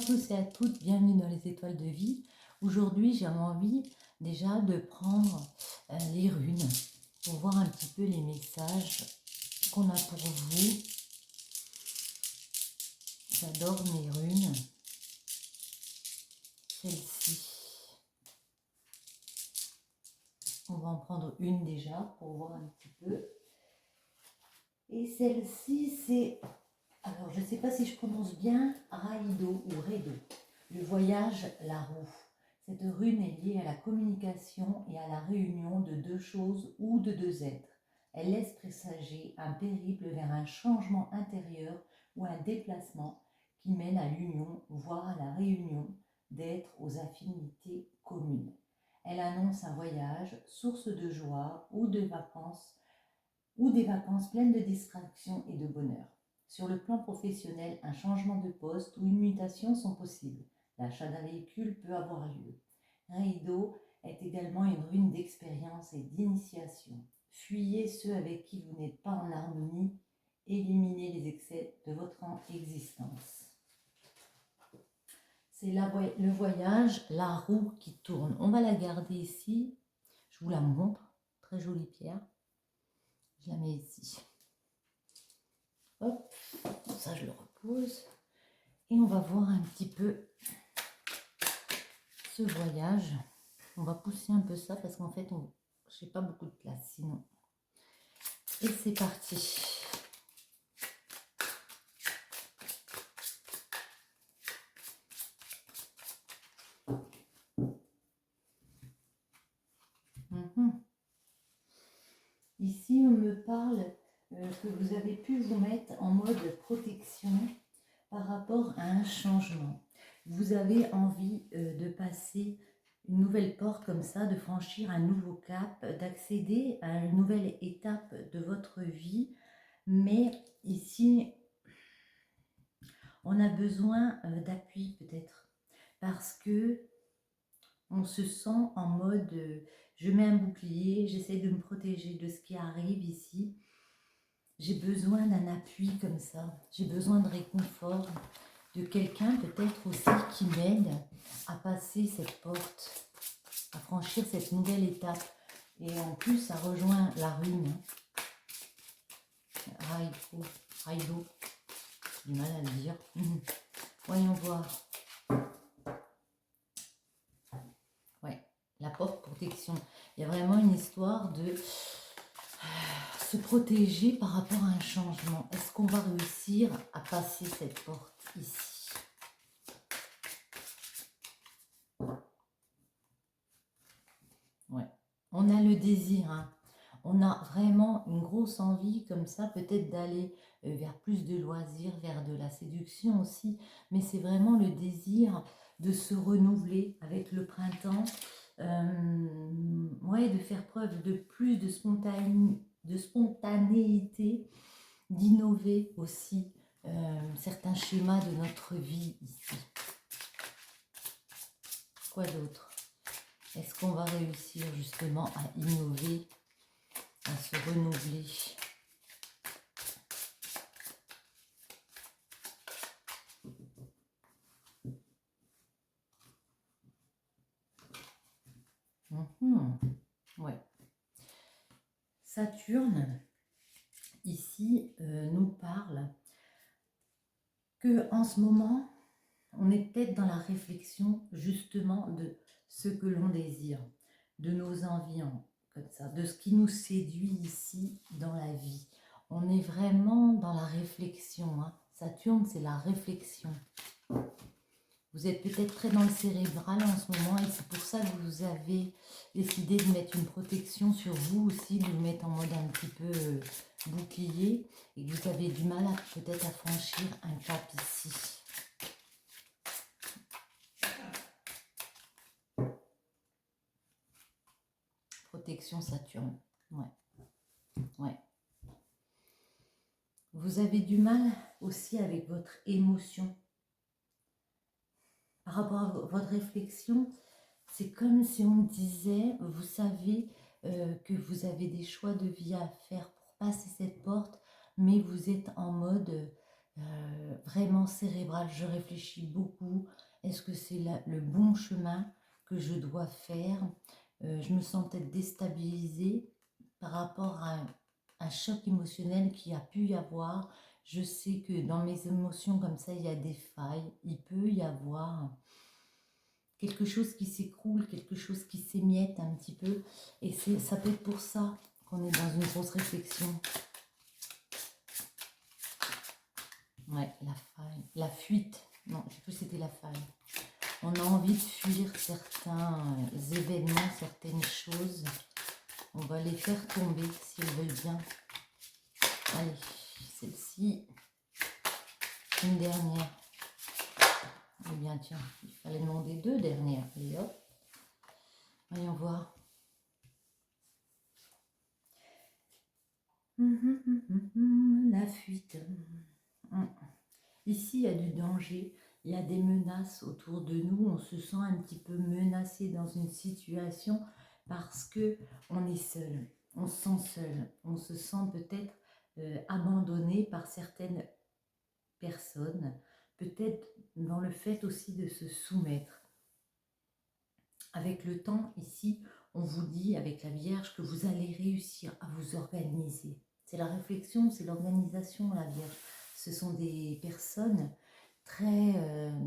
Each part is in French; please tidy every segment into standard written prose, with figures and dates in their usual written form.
tous et à toutes, bienvenue dans les étoiles de vie. Aujourd'hui, j'ai envie déjà de prendre les runes pour voir un petit peu les messages qu'on a pour vous. J'adore mes runes. Celle-ci. On va en prendre une déjà pour voir un petit peu. Et celle-ci, c'est... Alors, je ne sais pas si je prononce bien, Raido ou Redo. Le voyage, la roue. Cette rune est liée à la communication et à la réunion de deux choses ou de deux êtres. Elle laisse présager un périple vers un changement intérieur ou un déplacement qui mène à l'union, voire à la réunion d'êtres aux affinités communes. Elle annonce un voyage, source de joie ou des vacances pleines de distractions et de bonheur. Sur le plan professionnel, un changement de poste ou une mutation sont possibles. L'achat d'un véhicule peut avoir lieu. Reido est également une rune d'expérience et d'initiation. Fuyez ceux avec qui vous n'êtes pas en harmonie. Éliminez les excès de votre existence. C'est le voyage, la roue qui tourne. On va la garder ici. Je vous la montre. Très jolie pierre. Je la mets ici. Hop, ça je le repose. Et on va voir un petit peu ce voyage. On va pousser un peu ça parce qu'en fait, je n'ai pas beaucoup de place sinon. Et c'est parti. Ici, on me parle que vous avez pu vous mettre en mode protection par rapport à un changement. Vous avez envie de passer une nouvelle porte comme ça, de franchir un nouveau cap, d'accéder à une nouvelle étape de votre vie. Mais ici, on a besoin d'appui peut-être parce que on se sent en mode je mets un bouclier, j'essaie de me protéger de ce qui arrive ici. J'ai besoin d'un appui comme ça, j'ai besoin de réconfort, de quelqu'un peut-être aussi qui m'aide à passer cette porte, à franchir cette nouvelle étape. Et en plus, ça rejoint la rune. Raido, du mal à le dire. Voyons voir. Ouais, la porte protection. Il y a vraiment une histoire de se protéger par rapport à un changement. Est-ce qu'on va réussir à passer cette porte ici? Ouais. On a le désir, hein. On a vraiment une grosse envie comme ça, peut-être d'aller vers plus de loisirs, vers de la séduction aussi, mais c'est vraiment le désir de se renouveler avec le printemps, ouais, de faire preuve de plus de spontanéité, d'innover aussi certains schémas de notre vie ici. Quoi d'autre? Est-ce qu'on va réussir justement à innover, à se renouveler? Ouais. Saturne, ici, nous parle que en ce moment, on est peut-être dans la réflexion justement de ce que l'on désire, de nos envies, comme ça, de ce qui nous séduit ici dans la vie. On est vraiment dans la réflexion, hein. Saturne, c'est la réflexion. Vous êtes peut-être très dans le cérébral en ce moment et c'est pour ça que vous avez décidé de mettre une protection sur vous aussi, de vous mettre en mode un petit peu bouclier et que vous avez du mal peut-être à franchir un cap ici. Protection Saturne, ouais. Ouais. Vous avez du mal aussi avec votre émotion. Par rapport à votre réflexion, c'est comme si on disait, vous savez que vous avez des choix de vie à faire pour passer cette porte, mais vous êtes en mode, vraiment cérébral. Je réfléchis beaucoup. Est-ce que c'est le bon chemin que je dois faire? Je me sens peut-être déstabilisée par rapport à un choc émotionnel qui a pu y avoir. Je sais que dans mes émotions comme ça, il y a des failles. Il peut y avoir quelque chose qui s'écroule, quelque chose qui s'émiette un petit peu. Et ça peut être pour ça qu'on est dans une grosse réflexion. Ouais, la faille, la fuite. Non, je sais plus si c'était la faille. On a envie de fuir certains événements, certaines choses. On va les faire tomber si elles veulent bien. Allez, celle-ci, une dernière. Eh bien, tiens, il fallait demander 2 dernières. Et hop, voyons voir. La fuite. Ici, il y a du danger, il y a des menaces autour de nous. On se sent un petit peu menacé dans une situation parce que on est seul. On se sent seul. On se sent peut-être abandonné par certaines personnes. Peut-être dans le fait aussi de se soumettre. Avec le temps, ici, on vous dit avec la Vierge que vous allez réussir à vous organiser. C'est la réflexion, c'est l'organisation, la Vierge. Ce sont des personnes très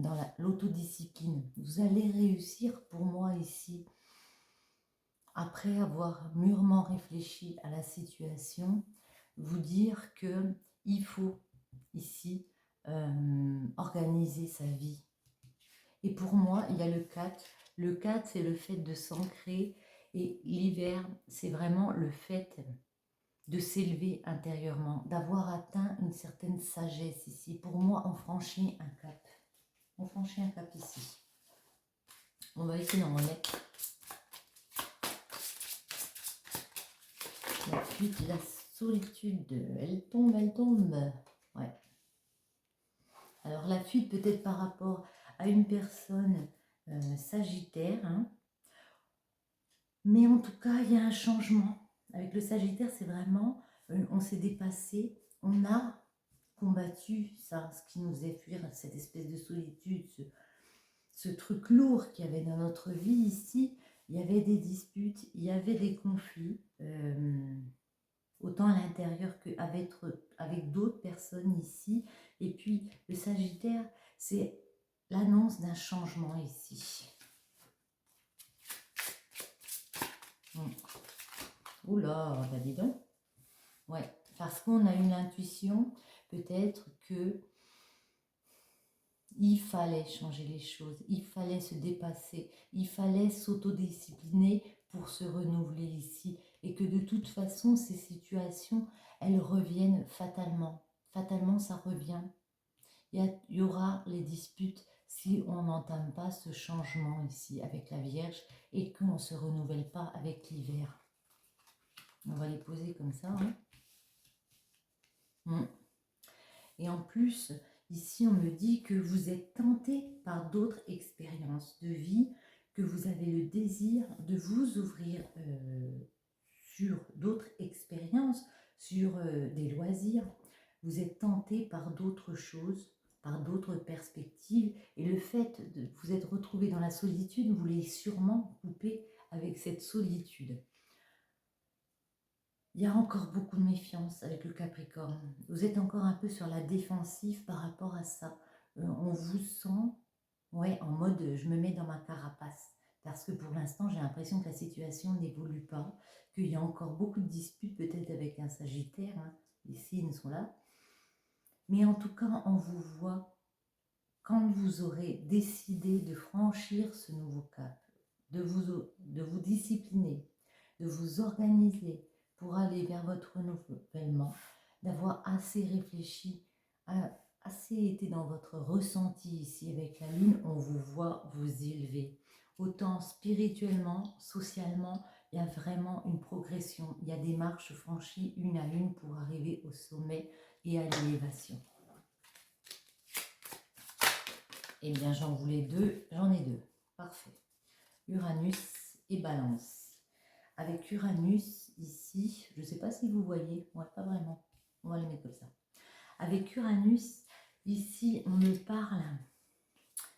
dans l'autodiscipline. Vous allez réussir pour moi ici, après avoir mûrement réfléchi à la situation, vous dire que il faut ici organiser sa vie. Et pour moi, il y a le 4. Le 4, c'est le fait de s'ancrer. Et l'hiver, c'est vraiment le fait de s'élever intérieurement, d'avoir atteint une certaine sagesse ici. Pour moi, on franchit un cap. On franchit un cap ici. On va essayer d'en remettre. La fuite, la solitude, elle tombe, elle tombe. Ouais. Alors la fuite peut-être par rapport à une personne sagittaire, hein. Mais en tout cas, il y a un changement. Avec le Sagittaire, c'est vraiment, on s'est dépassé, on a combattu ça, ce qui nous faisait fuir, cette espèce de solitude, ce truc lourd qu'il y avait dans notre vie ici. Il y avait des disputes, il y avait des conflits, autant à l'intérieur qu'avec d'autres personnes ici. Et puis, le Sagittaire, c'est l'annonce d'un changement ici. Oula, bah dis donc. Ouais, parce qu'on a une intuition, peut-être que il fallait changer les choses, il fallait se dépasser, il fallait s'autodiscipliner pour se renouveler ici. Et que de toute façon, ces situations, elles reviennent fatalement. Fatalement, ça revient. Il y aura les disputes si on n'entame pas ce changement ici avec la Vierge et qu'on ne se renouvelle pas avec l'hiver. On va les poser comme ça. Hein. Et en plus, ici, on me dit que vous êtes tenté par d'autres expériences de vie, que vous avez le désir de vous ouvrir sur d'autres expériences, sur des loisirs. Vous êtes tenté par d'autres choses, par d'autres perspectives. Et le fait de vous être retrouvé dans la solitude, vous voulez sûrement couper avec cette solitude. Il y a encore beaucoup de méfiance avec le Capricorne. Vous êtes encore un peu sur la défensive par rapport à ça. On vous sent en mode je me mets dans ma carapace. Parce que pour l'instant, j'ai l'impression que la situation n'évolue pas, qu'il y a encore beaucoup de disputes peut-être avec un Sagittaire. Hein. Les signes sont là. Mais en tout cas, on vous voit quand vous aurez décidé de franchir ce nouveau cap, de vous discipliner, de vous organiser pour aller vers votre renouvellement, d'avoir assez réfléchi, assez été dans votre ressenti ici avec la Lune, on vous voit vous élever. Autant spirituellement, socialement, il y a vraiment une progression. Il y a des marches franchies une à une pour arriver au sommet et à l'élévation. Eh bien, j'en voulais 2, j'en ai 2. Parfait. Uranus et Balance. Avec Uranus, ici, je ne sais pas si vous voyez, ouais, pas vraiment. On va les mettre comme ça. Avec Uranus, Ici, on me parle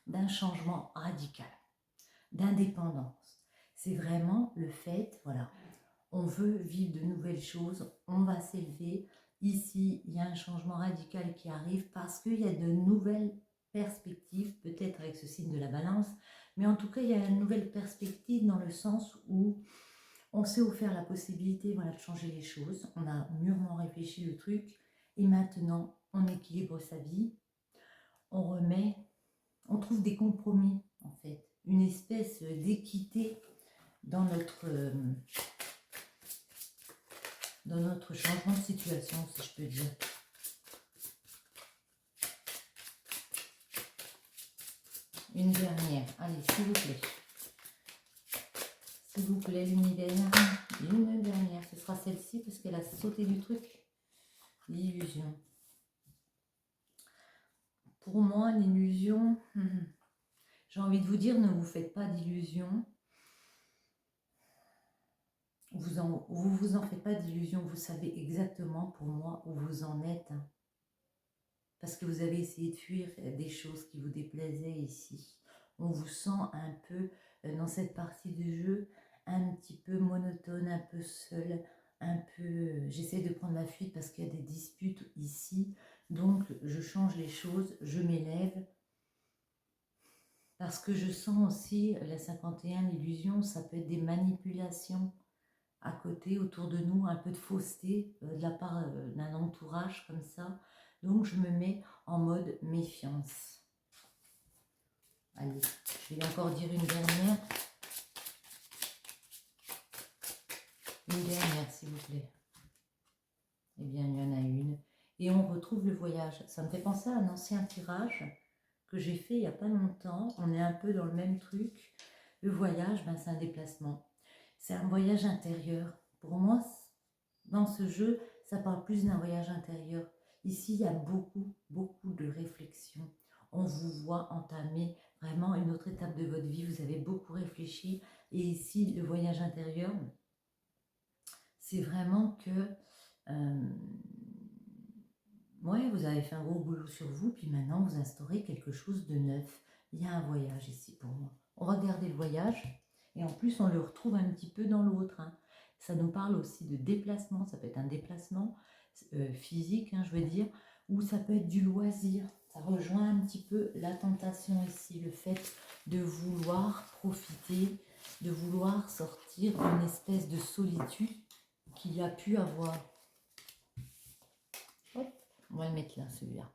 d'un changement radical, d'indépendance. C'est vraiment le fait, voilà, on veut vivre de nouvelles choses, on va s'élever. Ici, il y a un changement radical qui arrive parce qu'il y a de nouvelles perspectives, peut-être avec ce signe de la balance, mais en tout cas, il y a une nouvelle perspective dans le sens où on s'est offert la possibilité, voilà, de changer les choses. On a mûrement réfléchi le truc et maintenant, on équilibre sa vie. On remet, on trouve des compromis, en fait, une espèce d'équité dans notre changement de situation, si je peux dire. Une dernière, allez, s'il vous plaît. S'il vous plaît, l'univers. Une dernière, ce sera celle-ci parce qu'elle a sauté du truc. L'illusion. Pour moi, l'illusion, j'ai envie de vous dire, ne vous faites pas d'illusions. Vous en faites pas d'illusions, vous savez exactement pour moi où vous en êtes. Parce que vous avez essayé de fuir des choses qui vous déplaisaient ici. On vous sent un peu dans cette partie du jeu, un petit peu monotone, un peu seul, un peu... J'essaie de prendre la fuite parce qu'il y a des disputes ici. Donc je change les choses, je m'élève. Parce que je sens aussi, la 51, l'illusion, ça peut être des manipulations à côté, autour de nous, un peu de fausseté de la part d'un entourage comme ça. Donc je me mets en mode méfiance. Allez, je vais encore dire une dernière. Une dernière, s'il vous plaît. Eh bien, il y en a une. Et on retrouve le voyage. Ça me fait penser à un ancien tirage que j'ai fait il n'y a pas longtemps. On est un peu dans le même truc. Le voyage, ben, c'est un déplacement. C'est un voyage intérieur. Pour moi, dans ce jeu, ça parle plus d'un voyage intérieur. Ici, il y a beaucoup, beaucoup de réflexion. On vous voit entamer vraiment une autre étape de votre vie. Vous avez beaucoup réfléchi. Et ici, le voyage intérieur, c'est vraiment que ouais, vous avez fait un gros boulot sur vous, puis maintenant vous instaurez quelque chose de neuf. Il y a un voyage ici pour moi. On va garder le voyage, et en plus on le retrouve un petit peu dans l'autre. Hein. Ça nous parle aussi de déplacement, ça peut être un déplacement physique, hein, je veux dire, ou ça peut être du loisir. Ça rejoint un petit peu la tentation ici, le fait de vouloir profiter, de vouloir sortir d'une espèce de solitude qu'il y a pu avoir. Hop, on va le mettre là, celui-là.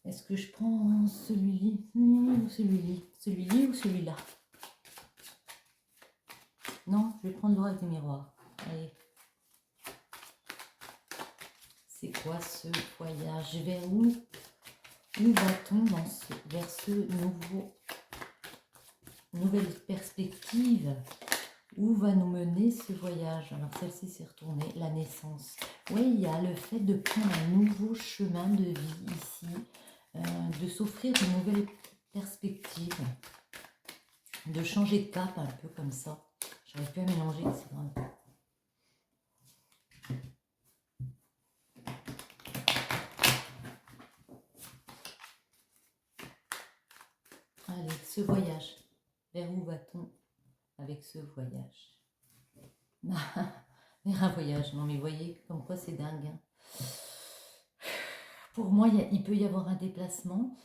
Est-ce que je prends celui-là ou celui-là? Celui-là ou celui-là? Non, je vais prendre l'oracle des miroirs. Allez. C'est quoi ce voyage? Vers où va-t-on vers ce nouvelle perspective? Où va nous mener ce voyage? Alors celle-ci s'est retournée, la naissance. Oui, il y a le fait de prendre un nouveau chemin de vie ici, de s'offrir de nouvelles perspectives, de changer de cap un peu comme ça. J'arrive plus à mélanger, c'est grave. Allez, ce voyage. Vers où va-t-on avec ce voyage? Vers un voyage. Non mais vous voyez, comme quoi c'est dingue. Hein. Pour moi, il peut y avoir un déplacement.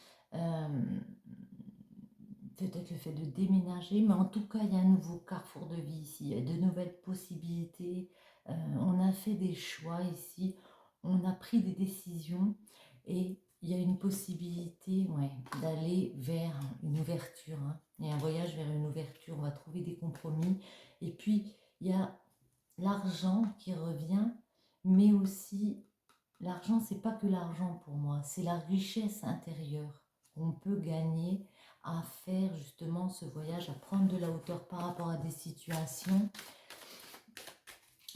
Peut-être le fait de déménager, mais en tout cas, il y a un nouveau carrefour de vie ici. Il y a de nouvelles possibilités. On a fait des choix ici. On a pris des décisions et il y a une possibilité d'aller vers une ouverture. Hein. Il y a un voyage vers une ouverture. On va trouver des compromis. Et puis, il y a l'argent qui revient, mais aussi, l'argent, c'est pas que l'argent pour moi. C'est la richesse intérieure qu'on peut gagner à faire justement ce voyage, à prendre de la hauteur par rapport à des situations,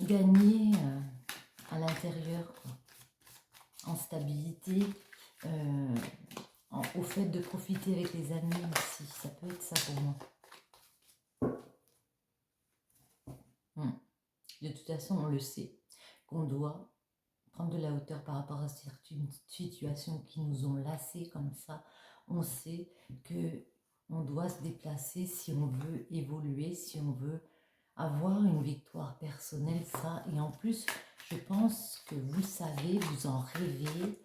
gagner à l'intérieur, en stabilité, au fait de profiter avec les amis aussi, ça peut être ça pour moi. De toute façon, on le sait, qu'on doit prendre de la hauteur par rapport à certaines situations qui nous ont lassés comme ça. On sait que on doit se déplacer si on veut évoluer, si on veut avoir une victoire personnelle, ça. Et en plus, je pense que vous savez, vous en rêvez,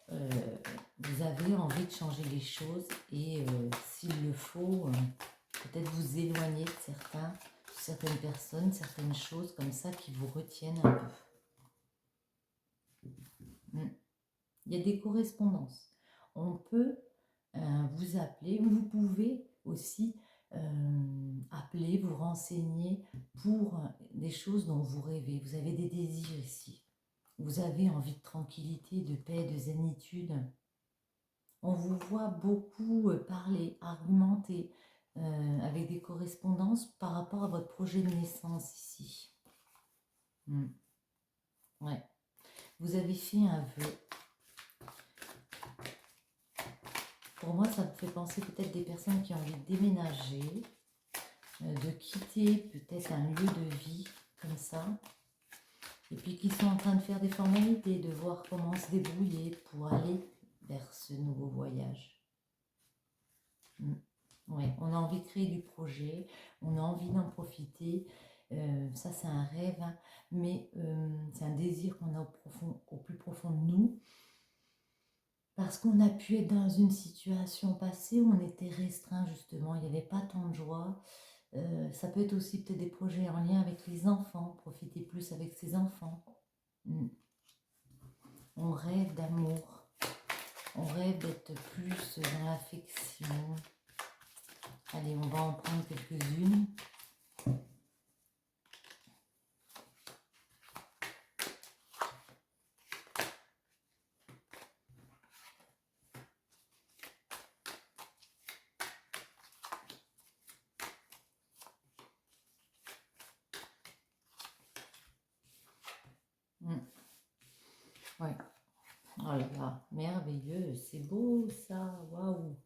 vous avez envie de changer les choses et s'il le faut, peut-être vous éloigner de certaines personnes, certaines choses comme ça qui vous retiennent un peu. Il y a des correspondances. On peut vous appeler, vous pouvez aussi appeler, vous renseigner pour des choses dont vous rêvez. Vous avez des désirs ici. Vous avez envie de tranquillité, de paix, de zénitude. On vous voit beaucoup parler, argumenter avec des correspondances par rapport à votre projet de naissance ici. Ouais. Vous avez fait un vœu. Pour moi, ça me fait penser peut-être des personnes qui ont envie de déménager, de quitter peut-être un lieu de vie comme ça, et puis qui sont en train de faire des formalités, de voir comment se débrouiller pour aller vers ce nouveau voyage. Ouais, on a envie de créer du projet, on a envie d'en profiter. Ça, c'est un rêve, hein, mais c'est un désir qu'on a au plus profond de nous. Parce qu'on a pu être dans une situation passée où on était restreint justement, il n'y avait pas tant de joie. Ça peut être aussi peut-être des projets en lien avec les enfants, profiter plus avec ses enfants. On rêve d'amour, on rêve d'être plus dans l'affection. Allez, on va en prendre quelques-unes. Ouais. Oh là là, merveilleux, c'est beau ça, waouh.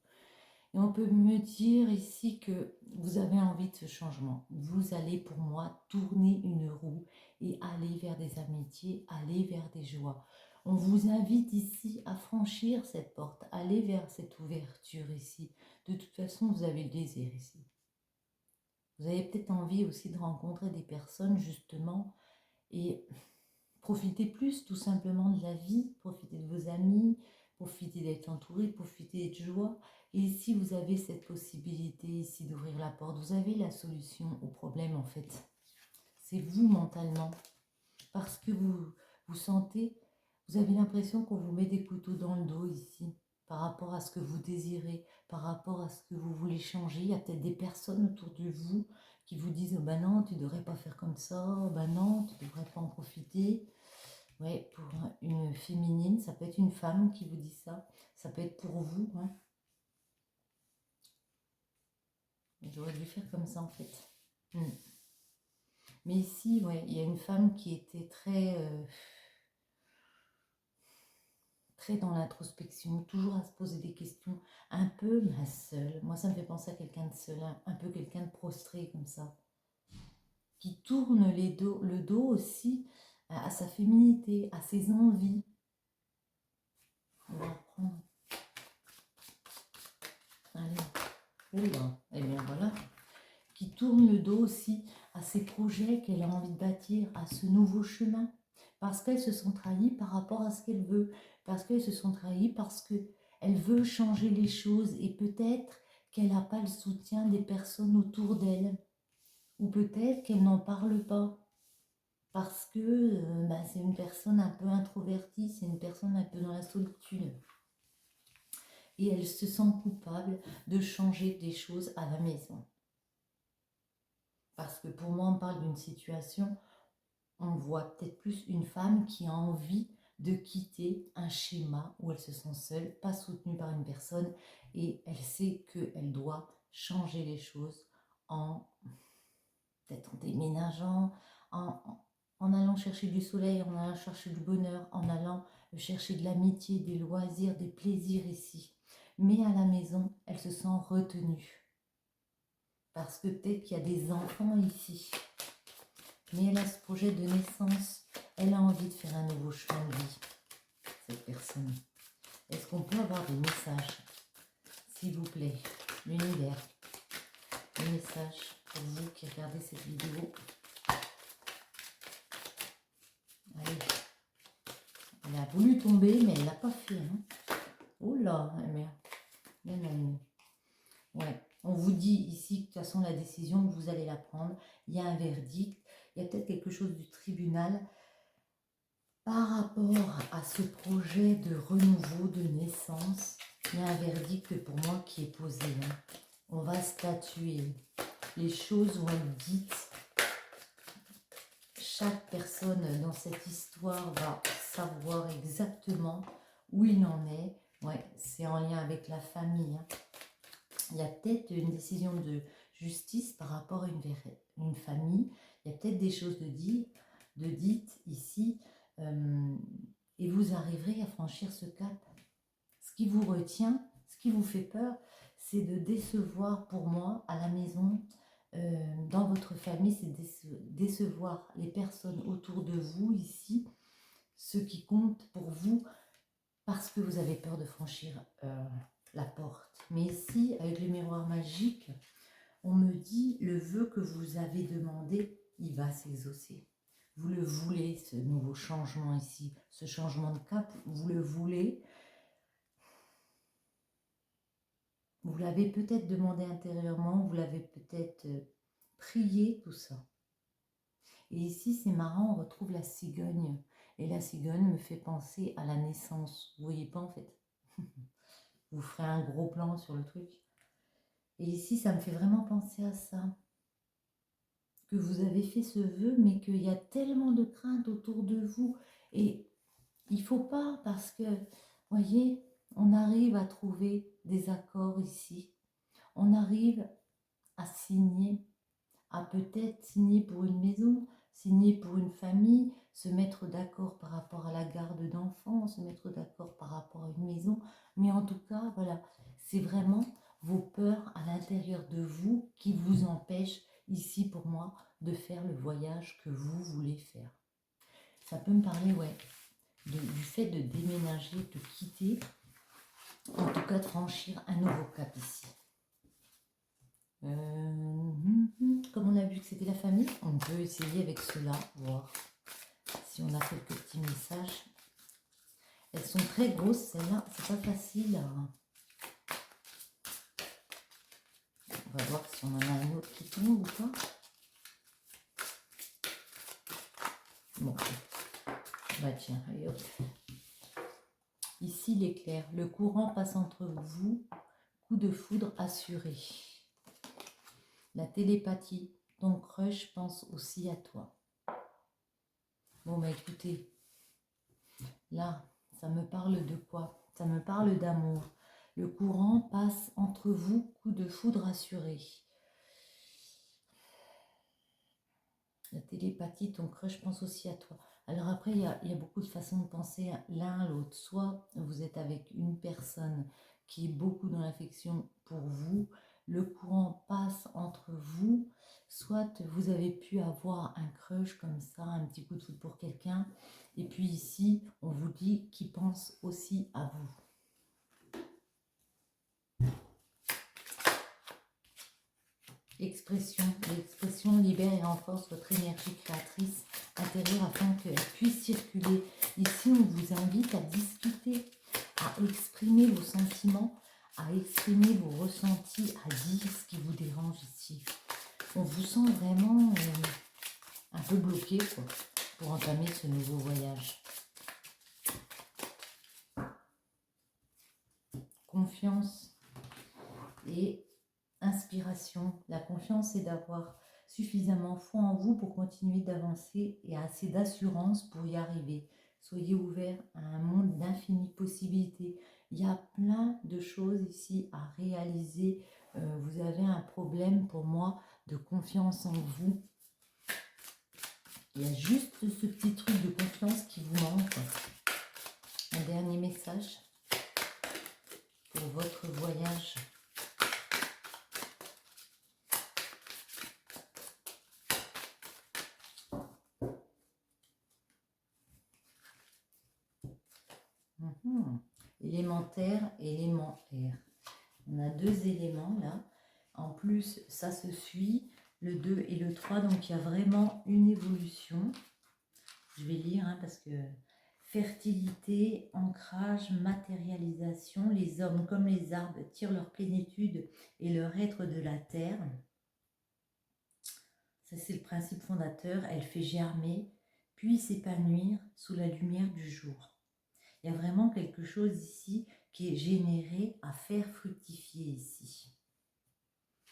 Et on peut me dire ici que vous avez envie de ce changement. Vous allez pour moi tourner une roue et aller vers des amitiés, aller vers des joies. On vous invite ici à franchir cette porte, aller vers cette ouverture ici. De toute façon, vous avez le désir ici. Vous avez peut-être envie aussi de rencontrer des personnes justement et profitez plus tout simplement de la vie, profitez de vos amis, profitez d'être entouré, profitez de joie. Et ici, vous avez cette possibilité ici d'ouvrir la porte. Vous avez la solution au problème en fait. C'est vous mentalement. Parce que vous sentez, vous avez l'impression qu'on vous met des couteaux dans le dos ici. Par rapport à ce que vous désirez, par rapport à ce que vous voulez changer. Il y a peut-être des personnes autour de vous qui vous disent « Oh ben non, tu ne devrais pas faire comme ça. Oh ben non, tu ne devrais pas en profiter. » Ouais, pour une féminine, ça peut être une femme qui vous dit ça. Ça peut être pour vous. Hein. J'aurais dû faire comme ça en fait. Mais ici, ouais, il y a une femme qui était très dans l'introspection, toujours à se poser des questions, un peu seule. Moi, ça me fait penser à quelqu'un de seul, un peu quelqu'un de prostré comme ça. Qui tourne le dos aussi à sa féminité, à ses envies. On va reprendre. Allez. Oula, et bien voilà. Qui tourne le dos aussi à ses projets qu'elle a envie de bâtir, à ce nouveau chemin. Parce qu'elles se sont trahies par rapport à ce qu'elle veut. Parce qu'elles se sont trahies parce qu'elle veut changer les choses. Et peut-être qu'elle n'a pas le soutien des personnes autour d'elle. Ou peut-être qu'elle n'en parle pas. Parce que c'est une personne un peu introvertie, c'est une personne un peu dans la solitude. Et elle se sent coupable de changer des choses à la maison. Parce que pour moi, on parle d'une situation, on voit peut-être plus une femme qui a envie de quitter un schéma où elle se sent seule, pas soutenue par une personne, et elle sait qu'elle doit changer les choses peut-être en déménageant, en allant chercher du soleil, en allant chercher du bonheur, en allant chercher de l'amitié, des loisirs, des plaisirs ici. Mais à la maison, elle se sent retenue. Parce que peut-être qu'il y a des enfants ici. Mais elle a ce projet de naissance Elle a envie de faire un nouveau chemin de vie, cette personne. Est-ce qu'on peut avoir des messages, s'il vous plaît, l'univers, des messages pour vous qui regardez cette vidéo. Allez, elle a voulu tomber, mais elle ne l'a pas fait. Hein. Oh là, merde. Ouais, on vous dit ici que de toute façon la décision, vous allez la prendre. Il y a un verdict, il y a peut-être quelque chose du tribunal par rapport à ce projet de renouveau, de naissance. Il y a un verdict pour moi qui est posé. Hein. On va statuer. Les choses vont être dites. Chaque personne dans cette histoire va savoir exactement où il en est. Ouais, c'est en lien avec la famille. Hein. Il y a peut-être une décision de justice par rapport à une famille. Il y a peut-être des choses de dites ici. Et vous arriverez à franchir ce cap. Ce qui vous retient, ce qui vous fait peur, c'est de décevoir pour moi à la maison, dans votre famille, c'est décevoir les personnes autour de vous ici, ce qui compte pour vous, parce que vous avez peur de franchir la porte. Mais ici, avec le miroir magique, on me dit le vœu que vous avez demandé, il va s'exaucer. Vous le voulez, ce nouveau changement ici, ce changement de cap, vous le voulez. Vous l'avez peut-être demandé intérieurement, vous l'avez peut-être prié, tout ça. Et ici, c'est marrant, on retrouve la cigogne. Et la cigogne me fait penser à la naissance. Vous voyez pas en fait. Vous ferez un gros plan sur le truc. Et ici, ça me fait vraiment penser à ça. Que vous avez fait ce vœu, mais qu'il y a tellement de craintes autour de vous. Et il ne faut pas, parce que, voyez, on arrive à trouver des accords ici. On arrive à signer, à peut-être signer pour une maison, signer pour une famille, se mettre d'accord par rapport à la garde d'enfants, se mettre d'accord par rapport à une maison. Mais en tout cas, voilà, c'est vraiment vos peurs à l'intérieur de vous qui vous empêchent, ici pour moi, de faire le voyage que vous voulez faire. Ça peut me parler, ouais, du fait de déménager, de quitter, en tout cas de franchir un nouveau cap ici. Comme on a vu que c'était la famille, on peut essayer avec cela, voir si on a quelques petits messages. Elles sont très grosses, celles-là, c'est pas facile. On va voir si on en a un autre qui tombe ou pas. Bon, bah tiens, allez hop. Ici l'éclair, le courant passe entre vous, coup de foudre assuré. La télépathie, ton crush pense aussi à toi. Bon bah écoutez, là, ça me parle de quoi? Ça me parle d'amour. Le courant passe entre vous, coup de foudre assuré. La télépathie, ton crush pense aussi à toi. Alors après, il y a beaucoup de façons de penser l'un à l'autre. Soit vous êtes avec une personne qui est beaucoup dans l'affection pour vous, le courant passe entre vous, soit vous avez pu avoir un crush comme ça, un petit coup de foudre pour quelqu'un, et puis ici, on vous dit qu'il pense aussi à vous. L'expression libère et renforce votre énergie créatrice intérieure afin qu'elle puisse circuler. Ici, on vous invite à discuter, à exprimer vos sentiments, à exprimer vos ressentis, à dire ce qui vous dérange ici. On vous sent vraiment un peu bloqué quoi, pour entamer ce nouveau voyage. Confiance et inspiration. La confiance, c'est d'avoir suffisamment foi en vous pour continuer d'avancer et assez d'assurance pour y arriver. Soyez ouverts à un monde d'infinies possibilités. Il y a plein de choses ici à réaliser. Vous avez un problème pour moi de confiance en vous. Il y a juste ce petit truc de confiance qui vous manque. Un dernier message pour votre voyage. Mhm. Élémentaire, élément air. On a deux éléments là. En plus, ça se suit, le 2 et le 3, donc il y a vraiment une évolution. Je vais lire parce que fertilité, ancrage, matérialisation, les hommes comme les arbres tirent leur plénitude et leur être de la terre. Ça, c'est le principe fondateur. Elle fait germer, puis s'épanouir sous la lumière du jour. Il y a vraiment quelque chose ici qui est généré à faire fructifier ici.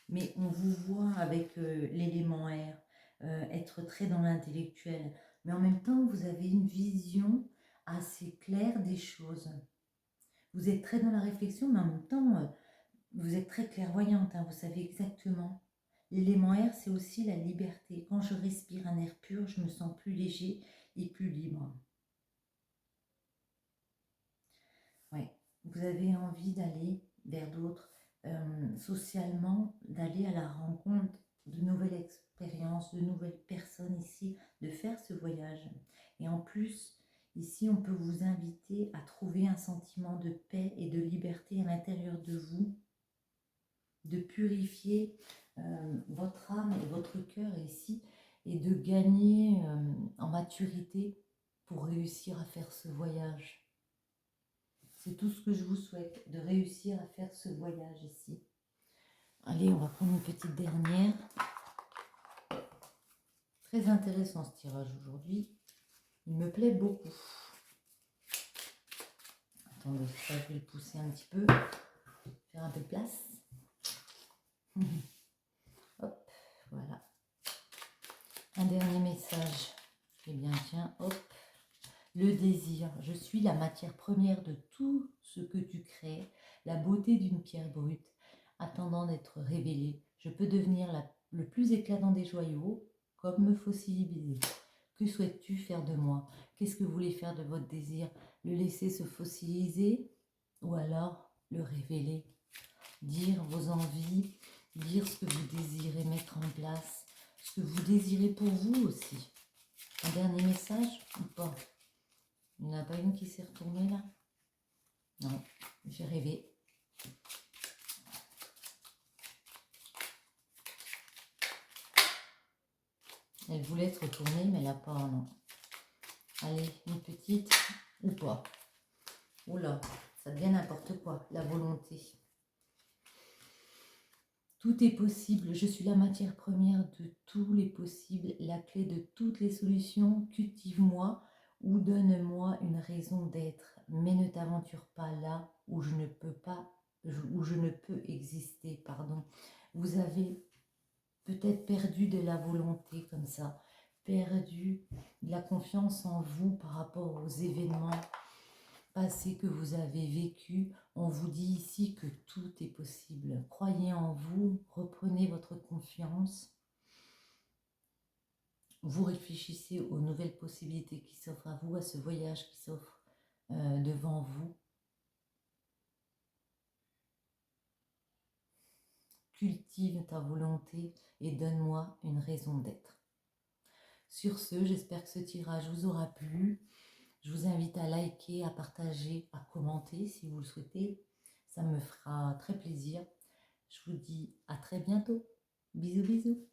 Mais on vous voit avec l'élément air, être très dans l'intellectuel. Mais en même temps, vous avez une vision assez claire des choses. Vous êtes très dans la réflexion, mais en même temps, vous êtes très clairvoyante. Vous savez exactement. L'élément air, c'est aussi la liberté. Quand je respire un air pur, je me sens plus léger et plus libre. Oui, vous avez envie d'aller vers d'autres, socialement, d'aller à la rencontre de nouvelles expériences, de nouvelles personnes ici, de faire ce voyage. Et en plus, ici, on peut vous inviter à trouver un sentiment de paix et de liberté à l'intérieur de vous, de purifier votre âme et votre cœur ici, et de gagner en maturité pour réussir à faire ce voyage. C'est tout ce que je vous souhaite, de réussir à faire ce voyage ici. Allez, on va prendre une petite dernière. Très intéressant ce tirage aujourd'hui. Il me plaît beaucoup. Attendez, ça, je vais le pousser un petit peu. Faire un peu de place. Hop, voilà. Un dernier message. Eh bien, tiens, hop. Le désir. Je suis la matière première de tout ce que tu crées. La beauté d'une pierre brute, attendant d'être révélée. Je peux devenir le plus éclatant des joyaux, comme me fossiliser. Que souhaites-tu faire de moi? Qu'est-ce que vous voulez faire de votre désir? Le laisser se fossiliser ou alors le révéler? Dire vos envies, dire ce que vous désirez mettre en place, ce que vous désirez pour vous aussi. Un dernier message ou pas? Il n'y en a pas une qui s'est retournée là? Non, j'ai rêvé. Elle voulait se retourner, mais elle n'a pas, non. Allez, une petite ou pas? Oula, ça devient n'importe quoi, la volonté. Tout est possible, je suis la matière première de tous les possibles, la clé de toutes les solutions. Cultive-moi ou donne-moi une raison d'être, mais ne t'aventure pas là où je ne peux pas, où je ne peux exister, pardon. Vous avez peut-être perdu de la volonté comme ça, perdu de la confiance en vous par rapport aux événements passés que vous avez vécus. On vous dit ici que tout est possible. Croyez en vous, reprenez votre confiance. Vous réfléchissez aux nouvelles possibilités qui s'offrent à vous, à ce voyage qui s'offre devant vous. Cultive ta volonté et donne-moi une raison d'être. Sur ce, j'espère que ce tirage vous aura plu. Je vous invite à liker, à partager, à commenter si vous le souhaitez. Ça me fera très plaisir. Je vous dis à très bientôt. Bisous, bisous.